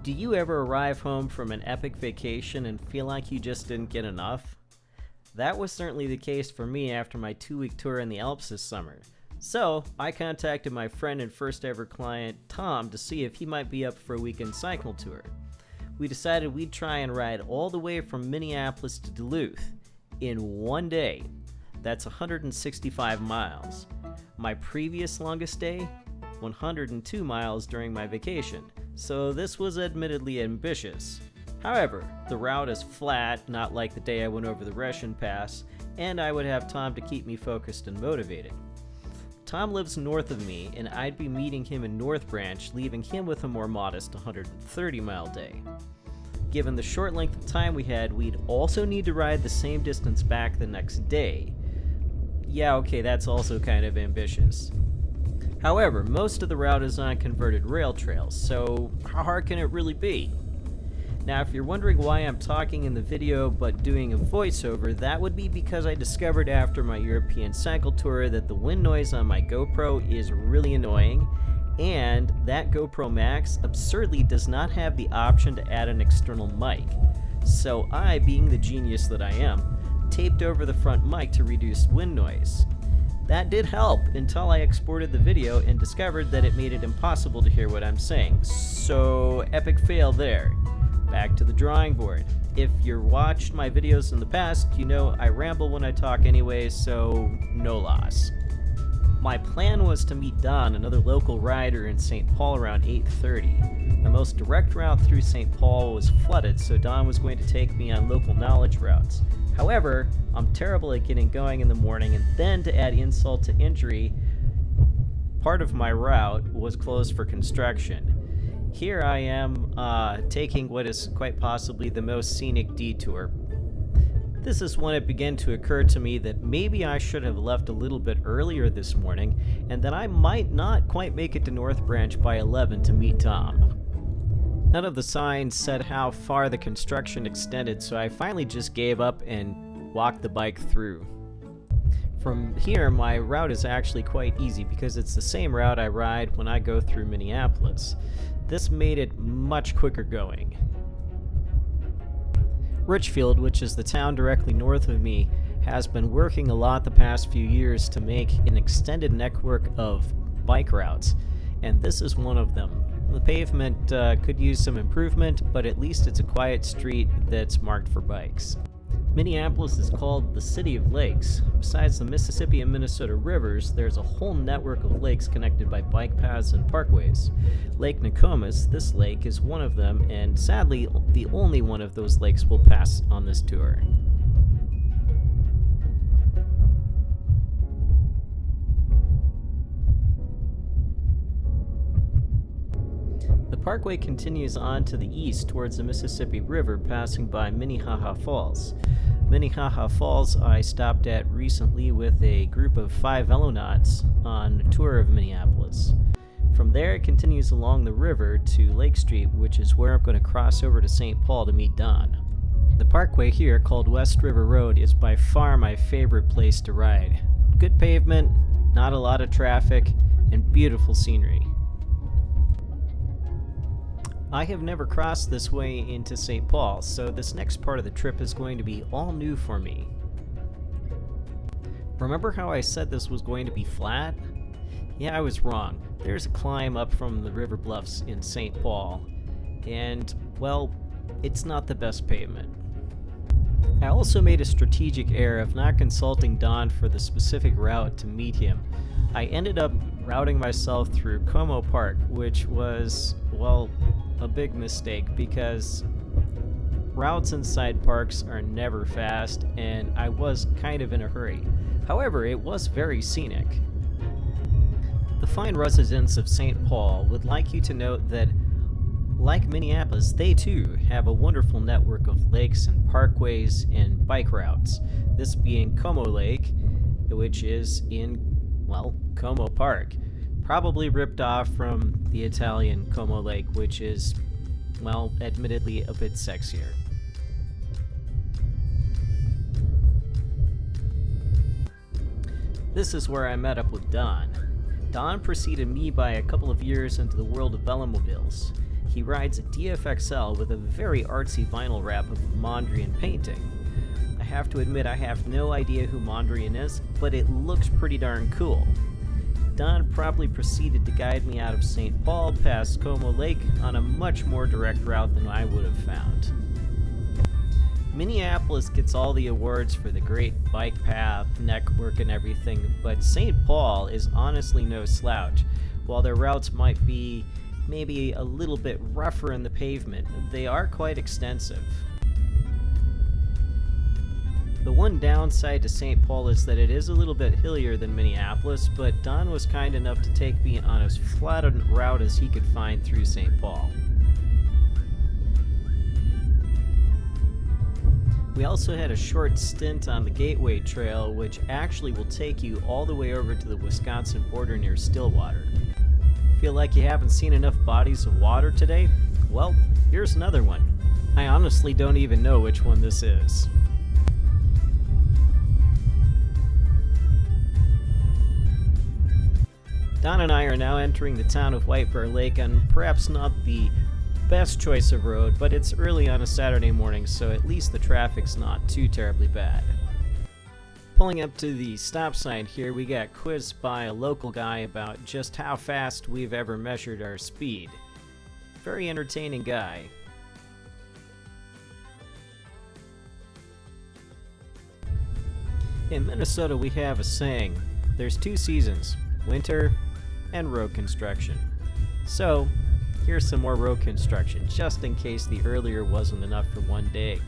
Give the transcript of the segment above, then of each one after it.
Do you ever arrive home from an epic vacation and feel like you just didn't get enough? That was certainly the case for me after my 2-week tour in the Alps this summer. So, I contacted my friend and first ever client, Tom, to see if he might be up for a weekend cycle tour. We decided we'd try and ride all the way from Minneapolis to Duluth in one day. That's 165 miles. My previous longest day? 102 miles during my vacation. So this was admittedly ambitious. However, the route is flat, not like the day I went over the Russian Pass, and I would have time to keep me focused and motivated. Tom lives north of me, and I'd be meeting him in North Branch, leaving him with a more modest 130-mile day. Given the short length of time we had, we'd also need to ride the same distance back the next day. Yeah, okay, that's also kind of ambitious. However, most of the route is on converted rail trails, so how hard can it really be? Now, if you're wondering why I'm talking in the video but doing a voiceover, that would be because I discovered after my European cycle tour that the wind noise on my GoPro is really annoying, and that GoPro Max absurdly does not have the option to add an external mic. So I, being the genius that I am, taped over the front mic to reduce wind noise. That did help until I exported the video and discovered that it made it impossible to hear what I'm saying. So, epic fail there. Back to the drawing board. If you've watched my videos in the past, you know I ramble when I talk anyway, so no loss. My plan was to meet Don, another local rider in St. Paul, around 8:30. The most direct route through St. Paul was flooded, so Don was going to take me on local knowledge routes. However, I'm terrible at getting going in the morning, and then to add insult to injury, part of my route was closed for construction. Here I am taking what is quite possibly the most scenic detour. This is when it began to occur to me that maybe I should have left a little bit earlier this morning, and that I might not quite make it to North Branch by 11 to meet Tom. None of the signs said how far the construction extended, so I finally just gave up and walked the bike through. From here, my route is actually quite easy because it's the same route I ride when I go through Minneapolis. This made it much quicker going. Richfield, which is the town directly north of me, has been working a lot the past few years to make an extended network of bike routes, and this is one of them. The pavement could use some improvement, but at least it's a quiet street that's marked for bikes. Minneapolis is called the City of Lakes. Besides the Mississippi and Minnesota rivers, there's a whole network of lakes connected by bike paths and parkways. Lake Nokomis, this lake, is one of them, and sadly, the only one of those lakes we'll pass on this tour. The parkway continues on to the east towards the Mississippi River, passing by Minnehaha Falls. Minnehaha Falls I stopped at recently with a group of 5 velonauts on a tour of Minneapolis. From there it continues along the river to Lake Street, which is where I'm going to cross over to St. Paul to meet Don. The parkway here, called West River Road, is by far my favorite place to ride. Good pavement, not a lot of traffic, and beautiful scenery. I have never crossed this way into St. Paul, so this next part of the trip is going to be all new for me. Remember how I said this was going to be flat? Yeah, I was wrong. There's a climb up from the river bluffs in St. Paul, and, well, it's not the best pavement. I also made a strategic error of not consulting Don for the specific route to meet him. I ended up routing myself through Como Park, which was, well, a big mistake because routes inside parks are never fast, and I was kind of in a hurry. However, it was very scenic. The fine residents of St. Paul would like you to note that, like Minneapolis, they too have a wonderful network of lakes and parkways and bike routes. This being Como Lake, which is in, well, Como Park. Probably ripped off from the Italian Como Lake, which is, well, admittedly a bit sexier. This is where I met up with Don. Don preceded me by a couple of years into the world of velomobiles. he rides a DFXL with a very artsy vinyl wrap of Mondrian painting. I have to admit I have no idea who Mondrian is, but it looks pretty darn cool. Don promptly proceeded to guide me out of St. Paul past Como Lake on a much more direct route than I would have found. Minneapolis gets all the awards for the great bike path, network, and everything, but St. Paul is honestly no slouch. While their routes might be maybe a little bit rougher in the pavement, they are quite extensive. The one downside to St. Paul is that it is a little bit hillier than Minneapolis, but Don was kind enough to take me on as flat a route as he could find through St. Paul. We also had a short stint on the Gateway Trail, which actually will take you all the way over to the Wisconsin border near Stillwater. Feel like you haven't seen enough bodies of water today? Well, here's another one. I honestly don't even know which one this is. Don and I are now entering the town of White Bear Lake on perhaps not the best choice of road, but it's early on a Saturday morning, so at least the traffic's not too terribly bad. Pulling up to the stop sign here, we got quizzed by a local guy about just how fast we've ever measured our speed. Very entertaining guy. In Minnesota, we have a saying: there's two seasons, winter and road construction. So, here's some more road construction, just in case the earlier wasn't enough for one day.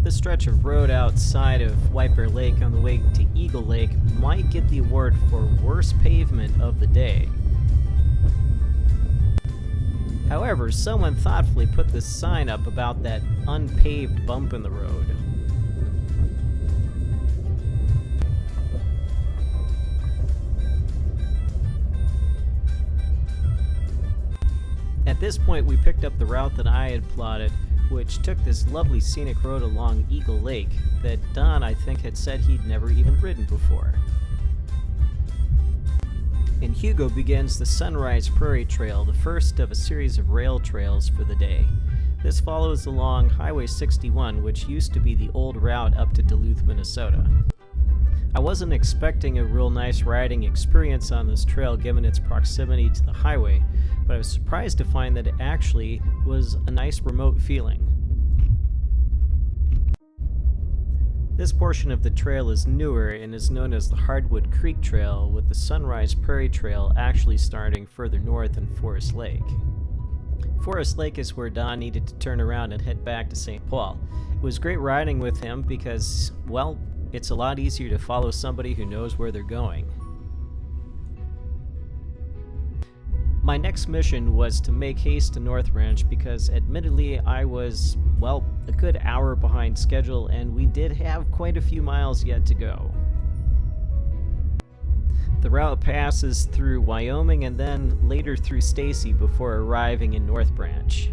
The stretch of road outside of White Bear Lake on the way to Eagle Lake might get the award for worst pavement of the day. However, someone thoughtfully put this sign up about that unpaved bump in the road. At this point, we picked up the route that I had plotted, which took this lovely scenic road along Eagle Lake that Don, I think, had said he'd never even ridden before. In Hugo begins the Sunrise Prairie Trail, the first of a series of rail trails for the day. This follows along Highway 61, which used to be the old route up to Duluth, Minnesota. I wasn't expecting a real nice riding experience on this trail given its proximity to the highway, but I was surprised to find that it actually was a nice remote feeling. This portion of the trail is newer and is known as the Hardwood Creek Trail, with the Sunrise Prairie Trail actually starting further north in Forest Lake. Forest Lake is where Don needed to turn around and head back to St. Paul. It was great riding with him because, well, it's a lot easier to follow somebody who knows where they're going. My next mission was to make haste to North Ranch because admittedly I was, well, a good hour behind schedule and we did have quite a few miles yet to go. The route passes through Wyoming and then later through Stacy before arriving in North Branch.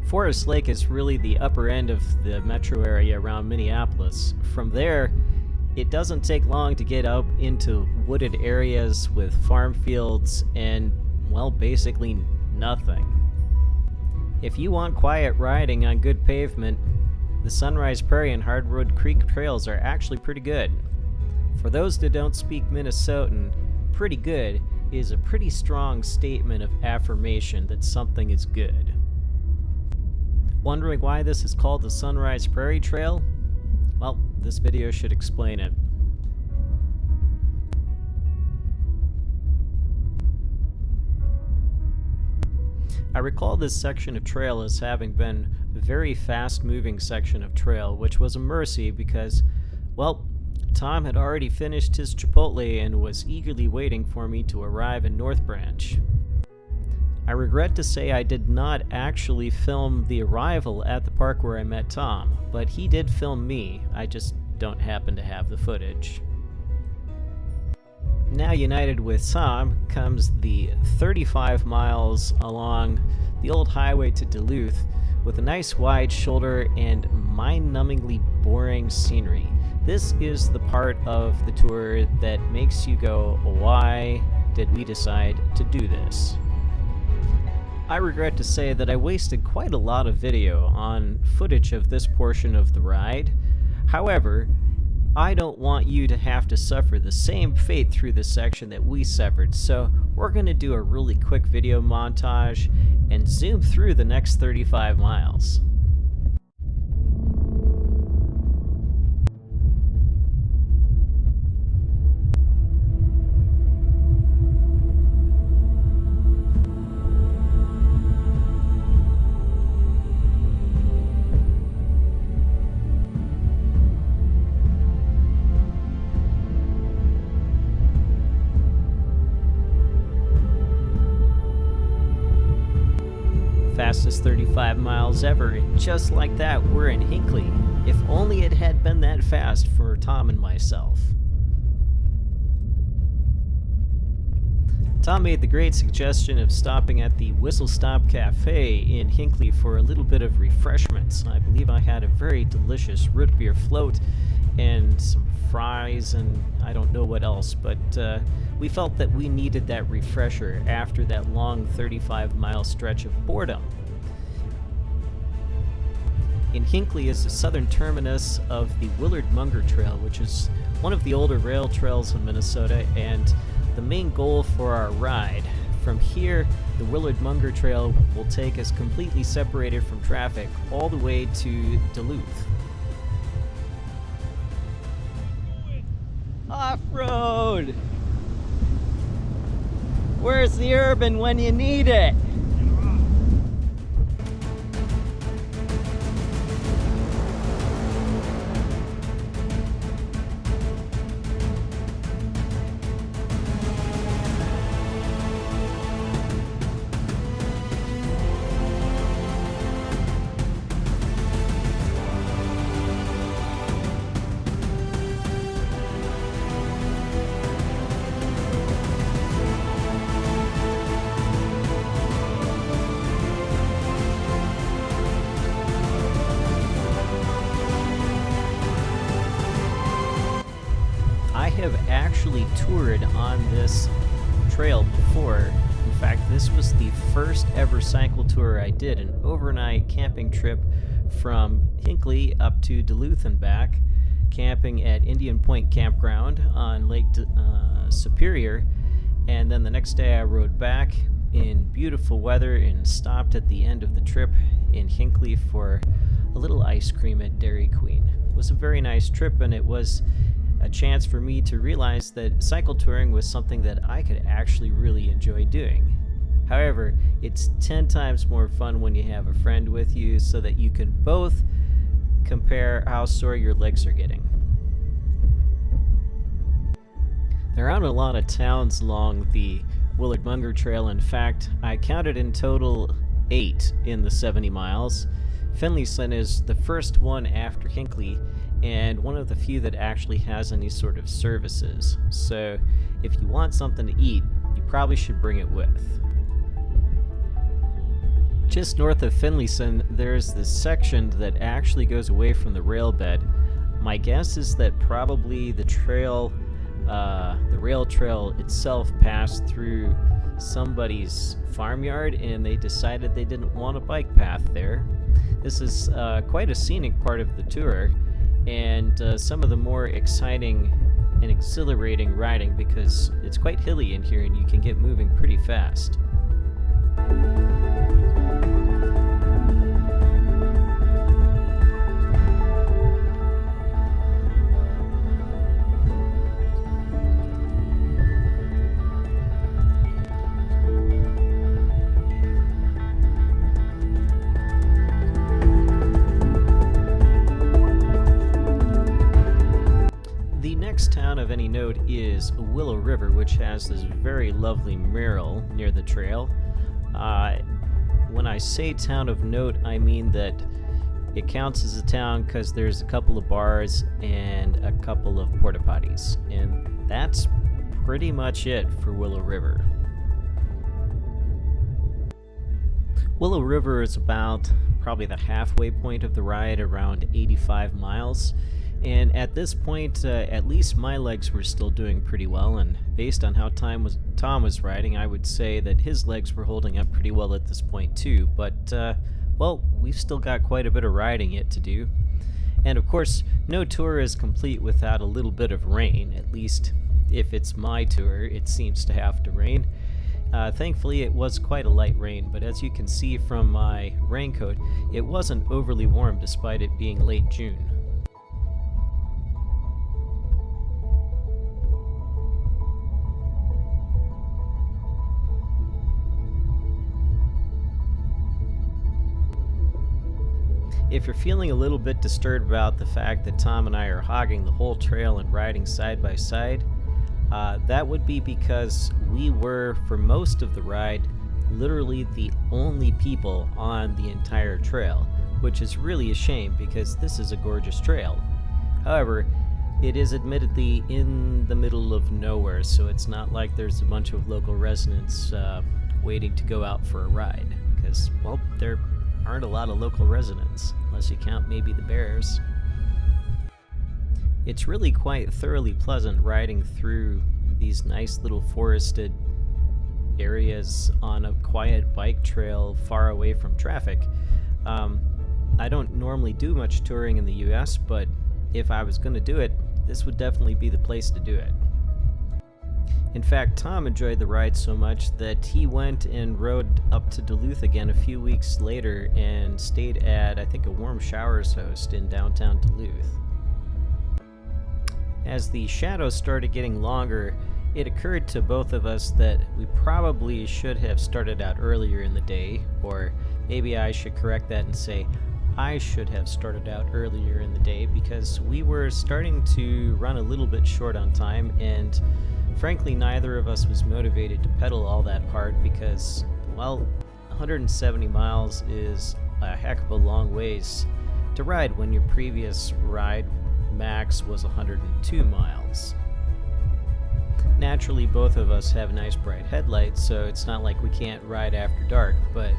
Forest Lake is really the upper end of the metro area around Minneapolis. From there, it doesn't take long to get up into wooded areas with farm fields and, well, basically nothing. If you want quiet riding on good pavement, the Sunrise Prairie and Hardwood Creek trails are actually pretty good. For those that don't speak Minnesotan, pretty good is a pretty strong statement of affirmation that something is good. Wondering why this is called the Sunrise Prairie Trail? Well, this video should explain it. I recall this section of trail as having been a very fast-moving section of trail, which was a mercy because, well, Tom had already finished his Chipotle and was eagerly waiting for me to arrive in North Branch. I regret to say I did not actually film the arrival at the park where I met Tom, but he did film me. I just don't happen to have the footage. Now united with Tom comes the 35 miles along the old highway to Duluth with a nice wide shoulder and mind-numbingly boring scenery. This is the part of the tour that makes you go, why did we decide to do this? I regret to say that I wasted quite a lot of video on footage of this portion of the ride. However, I don't want you to have to suffer the same fate through this section that we suffered, so we're going to do a really quick video montage and zoom through the next 35 miles. Fastest 35 miles ever, and just like that, we're in Hinckley. If only it had been that fast for Tom and myself. Tom made the great suggestion of stopping at the Whistle Stop Cafe in Hinckley for a little bit of refreshments. I believe I had a very delicious root beer float and some fries and I don't know what else, but we felt that we needed that refresher after that long 35-mile stretch of boredom. In Hinckley is the southern terminus of the Willard-Munger Trail, which is one of the older rail trails in Minnesota and the main goal for our ride. From here, the Willard-Munger Trail will take us completely separated from traffic all the way to Duluth. Off-road! Where's the urban when you need it? I have actually toured on this trail before. In fact, this was the first ever cycle tour I did, an overnight camping trip from Hinckley up to Duluth and back, camping at Indian Point Campground on Lake Superior, and then the next day I rode back in beautiful weather and stopped at the end of the trip in Hinckley for a little ice cream at Dairy Queen. It was a very nice trip, and it was a chance for me to realize that cycle touring was something that I could actually really enjoy doing. However, it's 10 times more fun when you have a friend with you so that you can both compare how sore your legs are getting. There aren't a lot of towns along the Willard-Munger Trail. In fact, I counted in total 8 in the 70 miles. Finleyson is the first one after Hinckley, and one of the few that actually has any sort of services. So if you want something to eat, you probably should bring it with. Just north of Finleyson, there's this section that actually goes away from the rail bed. My guess is that probably the rail trail itself passed through somebody's farmyard and they decided they didn't want a bike path there. This is quite a scenic part of the tour, and some of the more exciting and exhilarating riding because it's quite hilly in here and you can get moving pretty fast. Town of any note is Willow River, which has this very lovely mural near the trail. When I say town of note, I mean that it counts as a town because there's a couple of bars and a couple of porta potties, and that's pretty much it for Willow River. Willow River is about probably the halfway point of the ride, around 85 miles. And at this point, at least my legs were still doing pretty well, and based on how Tom was riding, I would say that his legs were holding up pretty well at this point too. But, well, we've still got quite a bit of riding yet to do. And of course, no tour is complete without a little bit of rain. At least, if it's my tour, it seems to have to rain. Thankfully, it was quite a light rain, but as you can see from my raincoat, it wasn't overly warm despite it being late June. If you're feeling a little bit disturbed about the fact that Tom and I are hogging the whole trail and riding side by side, that would be because we were, for most of the ride, literally the only people on the entire trail, which is really a shame because this is a gorgeous trail. However, it is admittedly in the middle of nowhere, so it's not like there's a bunch of local residents waiting to go out for a ride, because, well, there aren't a lot of local residents, unless you count maybe the bears. It's really quite thoroughly pleasant riding through these nice little forested areas on a quiet bike trail far away from traffic. I don't normally do much touring in the US, but if I was going to do it, this would definitely be the place to do it. In fact, Tom enjoyed the ride so much that he went and rode up to Duluth again a few weeks later and stayed at, I think, a Warm Showers host in downtown Duluth. As the shadows started getting longer, it occurred to both of us that we probably should have started out earlier in the day, or maybe I should correct that and say I should have started out earlier in the day, because we were starting to run a little bit short on time, and frankly neither of us was motivated to pedal all that hard because, well, 170 miles is a heck of a long ways to ride when your previous ride max was 102 miles. Naturally, both of us have nice bright headlights, so it's not like we can't ride after dark, but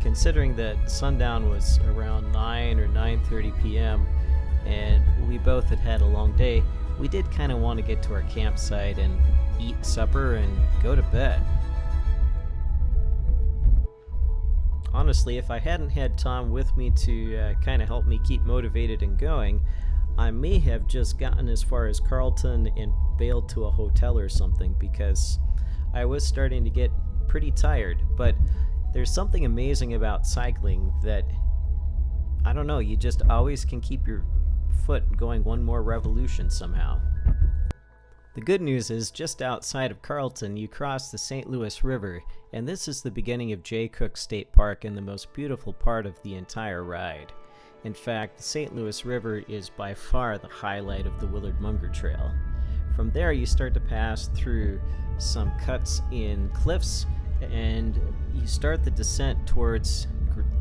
considering that sundown was around 9 or 9:30 p.m. and we both had a long day, we did kind of want to get to our campsite and eat supper and go to bed. Honestly, if I hadn't had Tom with me to kind of help me keep motivated and going, I may have just gotten as far as Carlton and bailed to a hotel or something, because I was starting to get pretty tired. But there's something amazing about cycling that, I don't know, you just always can keep your foot going one more revolution somehow. The good news is, just outside of Carlton, you cross the St. Louis River, and this is the beginning of Jay Cook State Park and the most beautiful part of the entire ride. In fact, the St. Louis River is by far the highlight of the Willard Munger Trail. From there, you start to pass through some cuts in cliffs, and you start the descent towards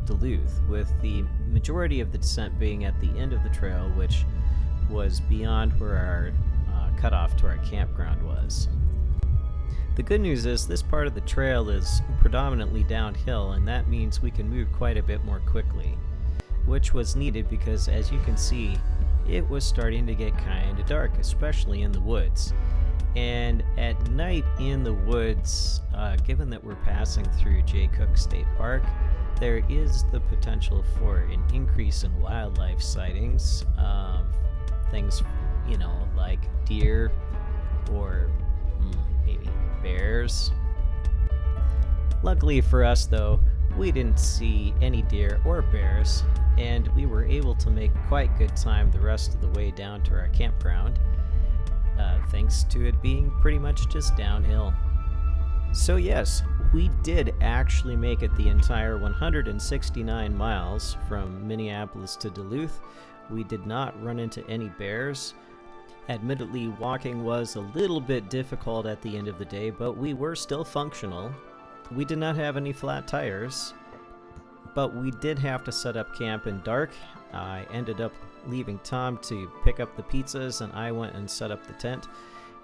Duluth, with the majority of the descent being at the end of the trail, which was beyond where our cutoff to our campground was. The good news is this part of the trail is predominantly downhill, and that means we can move quite a bit more quickly, which was needed because, as you can see, it was starting to get kind of dark, especially in the woods. And at night in the woods, given that we're passing through Jay Cook State Park, there is the potential for an increase in wildlife sightings. Things, like deer or maybe bears. Luckily for us, though, we didn't see any deer or bears, and we were able to make quite good time the rest of the way down to our campground, thanks to it being pretty much just downhill. So yes, we did actually make it the entire 169 miles from Minneapolis to Duluth. We did not run into any bears. Admittedly, walking was a little bit difficult at the end of the day, but we were still functional. We did not have any flat tires, but we did have to set up camp in dark. I ended up leaving Tom to pick up the pizzas, and I went and set up the tent,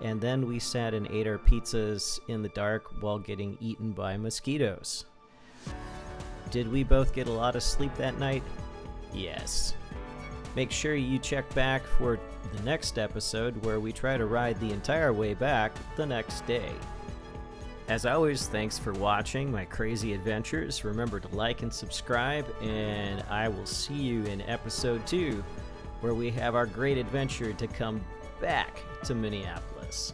and then we sat and ate our pizzas in the dark while getting eaten by mosquitoes. Did we both get a lot of sleep that night? Yes. Make sure you check back for the next episode where we try to ride the entire way back the next day. As always, thanks for watching my crazy adventures. Remember to like and subscribe, and I will see you in episode 2, where we have our great adventure to come back to Minneapolis.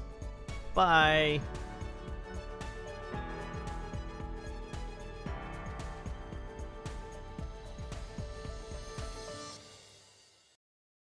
Bye!